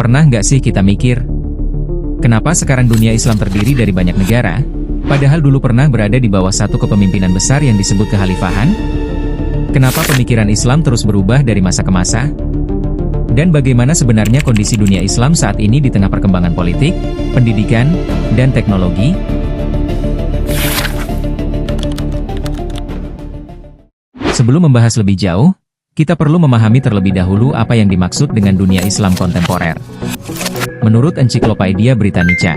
Pernah nggak sih kita mikir, kenapa sekarang dunia Islam terdiri dari banyak negara, padahal dulu pernah berada di bawah satu kepemimpinan besar yang disebut kekhalifahan? Kenapa pemikiran Islam terus berubah dari masa ke masa? Dan bagaimana sebenarnya kondisi dunia Islam saat ini di tengah perkembangan politik, pendidikan, dan teknologi? Sebelum membahas lebih jauh, kita perlu memahami terlebih dahulu apa yang dimaksud dengan dunia Islam kontemporer. Menurut Ensiklopedia Britannica,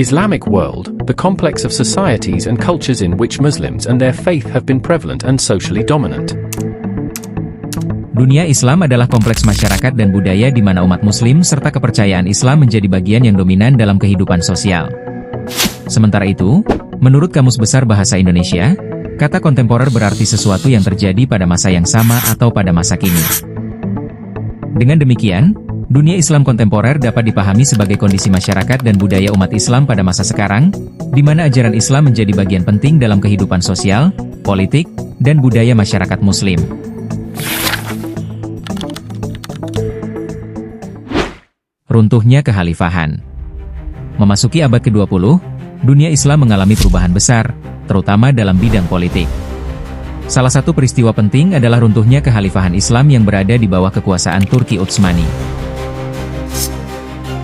Islamic world, the complex of societies and cultures in which Muslims and their faith have been prevalent and socially dominant. Dunia Islam adalah kompleks masyarakat dan budaya di mana umat Muslim serta kepercayaan Islam menjadi bagian yang dominan dalam kehidupan sosial. Sementara itu, menurut Kamus Besar Bahasa Indonesia, kata kontemporer berarti sesuatu yang terjadi pada masa yang sama atau pada masa kini. Dengan demikian, dunia Islam kontemporer dapat dipahami sebagai kondisi masyarakat dan budaya umat Islam pada masa sekarang, di mana ajaran Islam menjadi bagian penting dalam kehidupan sosial, politik, dan budaya masyarakat Muslim. Runtuhnya kekhalifahan. Memasuki abad ke-20, dunia Islam mengalami perubahan besar, terutama dalam bidang politik. Salah satu peristiwa penting adalah runtuhnya kekhalifahan Islam yang berada di bawah kekuasaan Turki Utsmani.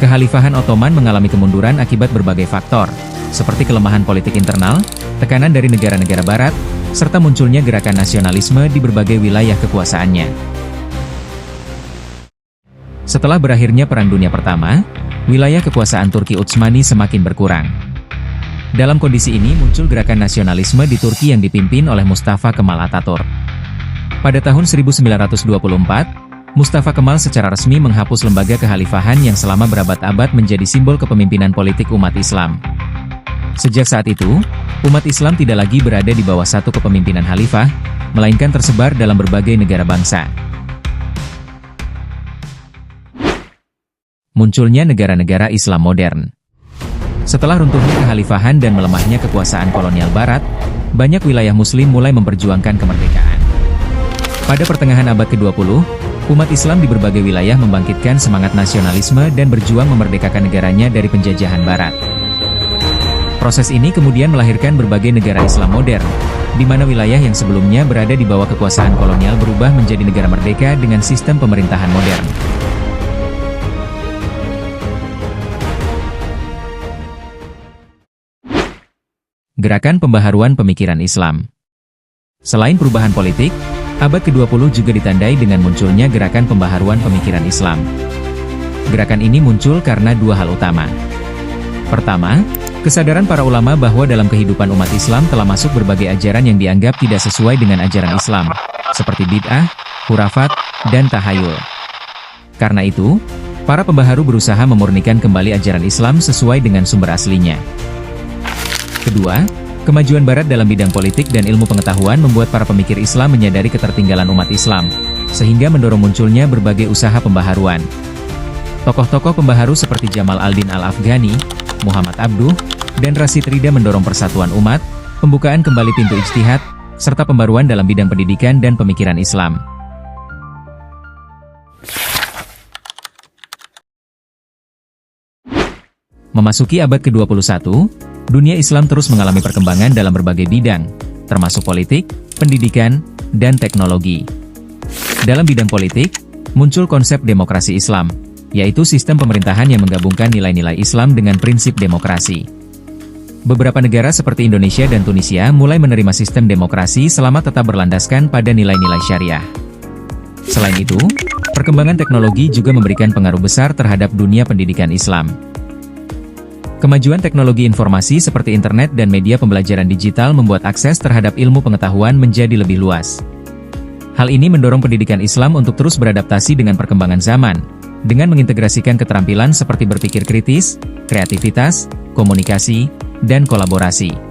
Kekhalifahan Ottoman mengalami kemunduran akibat berbagai faktor, seperti kelemahan politik internal, tekanan dari negara-negara barat, serta munculnya gerakan nasionalisme di berbagai wilayah kekuasaannya. Setelah berakhirnya Perang Dunia Pertama, wilayah kekuasaan Turki Utsmani semakin berkurang. Dalam kondisi ini muncul gerakan nasionalisme di Turki yang dipimpin oleh Mustafa Kemal Atatürk. Pada tahun 1924, Mustafa Kemal secara resmi menghapus lembaga kekhalifahan yang selama berabad-abad menjadi simbol kepemimpinan politik umat Islam. Sejak saat itu, umat Islam tidak lagi berada di bawah satu kepemimpinan khalifah, melainkan tersebar dalam berbagai negara bangsa. Munculnya negara-negara Islam modern. Setelah runtuhnya kekhalifahan dan melemahnya kekuasaan kolonial barat, banyak wilayah Muslim mulai memperjuangkan kemerdekaan. Pada pertengahan abad ke-20, umat Islam di berbagai wilayah membangkitkan semangat nasionalisme dan berjuang memerdekakan negaranya dari penjajahan barat. Proses ini kemudian melahirkan berbagai negara Islam modern, di mana wilayah yang sebelumnya berada di bawah kekuasaan kolonial berubah menjadi negara merdeka dengan sistem pemerintahan modern. Gerakan pembaharuan pemikiran Islam. Selain perubahan politik, abad ke-20 juga ditandai dengan munculnya gerakan pembaharuan pemikiran Islam. Gerakan ini muncul karena dua hal utama. Pertama, kesadaran para ulama bahwa dalam kehidupan umat Islam telah masuk berbagai ajaran yang dianggap tidak sesuai dengan ajaran Islam, seperti bid'ah, khurafat, dan tahayul. Karena itu, para pembaharu berusaha memurnikan kembali ajaran Islam sesuai dengan sumber aslinya. Kedua, kemajuan Barat dalam bidang politik dan ilmu pengetahuan membuat para pemikir Islam menyadari ketertinggalan umat Islam, sehingga mendorong munculnya berbagai usaha pembaharuan. Tokoh-tokoh pembaharu seperti Jamal al-Din al-Afghani, Muhammad Abduh, dan Rashid Ridha mendorong persatuan umat, pembukaan kembali pintu ijtihad, serta pembaruan dalam bidang pendidikan dan pemikiran Islam. Memasuki abad ke-21, dunia Islam terus mengalami perkembangan dalam berbagai bidang, termasuk politik, pendidikan, dan teknologi. Dalam bidang politik, muncul konsep demokrasi Islam, yaitu sistem pemerintahan yang menggabungkan nilai-nilai Islam dengan prinsip demokrasi. Beberapa negara seperti Indonesia dan Tunisia mulai menerima sistem demokrasi selama tetap berlandaskan pada nilai-nilai syariah. Selain itu, perkembangan teknologi juga memberikan pengaruh besar terhadap dunia pendidikan Islam. Kemajuan teknologi informasi seperti internet dan media pembelajaran digital membuat akses terhadap ilmu pengetahuan menjadi lebih luas. Hal ini mendorong pendidikan Islam untuk terus beradaptasi dengan perkembangan zaman, dengan mengintegrasikan keterampilan seperti berpikir kritis, kreativitas, komunikasi, dan kolaborasi.